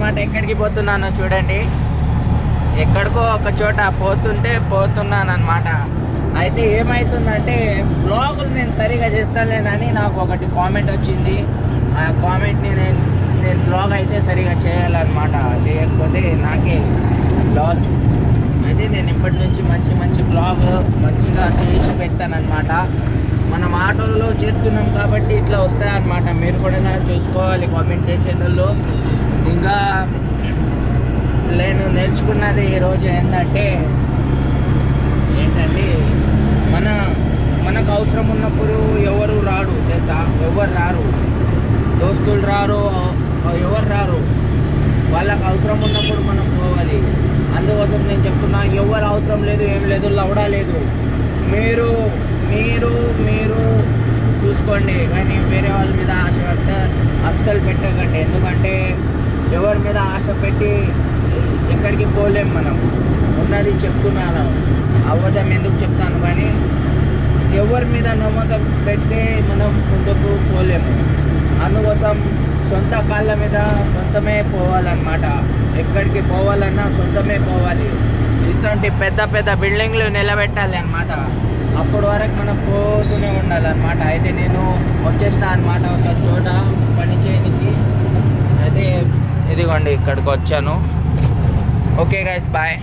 అనమాట. ఎక్కడికి పోతున్నానో చూడండి. ఎక్కడికో ఒక చోట పోతున్నాను అనమాట. అయితే ఏమవుతుందంటే బ్లాగులు నేను సరిగా చేస్తాలేనని నాకు ఒకటి కామెంట్ వచ్చింది. ఆ కామెంట్ని నేను బ్లాగ్ అయితే సరిగా చేయాలన్నమాట. చేయకపోతే నాకే లాస్. అయితే నేను ఇప్పటి నుంచి మంచి బ్లాగ్ మంచిగా చేసి పెడతానమాట. మనం ఆటోలో చేస్తున్నాం కాబట్టి ఇట్లా వస్తాయన్నమాట. మీరు కూడా చూసుకోవాలి కామెంట్ చేసేటోళ్ళు. ఇంకా నేను నేర్చుకున్నది ఈరోజు ఏంటంటే మనకు అవసరం ఉన్నప్పుడు ఎవరు రాడు తెలుసా. ఎవరు రారు, దోస్తులు రారు, ఎవరు రారు. వాళ్ళకి అవసరం ఉన్నప్పుడు మనం పోవాలి. అందుకోసం నేను చెప్తున్నా, ఎవరు అవసరం లేదు, ఏం లేదు, లవడా లేదు. మీరు మీరు మీరు చూసుకోండి. కానీ వేరే వాళ్ళ మీద ఆశ అస్సలు పెట్టకండి. ఎందుకంటే ఎవరి మీద ఆశ పెట్టి ఎక్కడికి పోలేం మనం. ఉన్నది చెప్తున్నాను, అవ్వదం ఎందుకు చెప్తాను. కానీ ఎవరి మీద నమ్మకం పెడితే మనం ముందుకు పోలేము. అందుకోసం సొంత కాళ్ళ మీద సొంతమే పోవాలన్నమాట. ఎక్కడికి పోవాలన్నా సొంతమే పోవాలి. ఇటువంటి పెద్ద బిల్డింగ్లు నిలబెట్టాలి అన్నమాట. అప్పటి వరకు మనం పోతూనే ఉండాలన్నమాట. అయితే నేను వచ్చేసిన అనమాట ఒక చోట పని చేయడానికి. అయితే ఇదిగోండి ఇక్కడికి వచ్చాను. Okay guys, bye.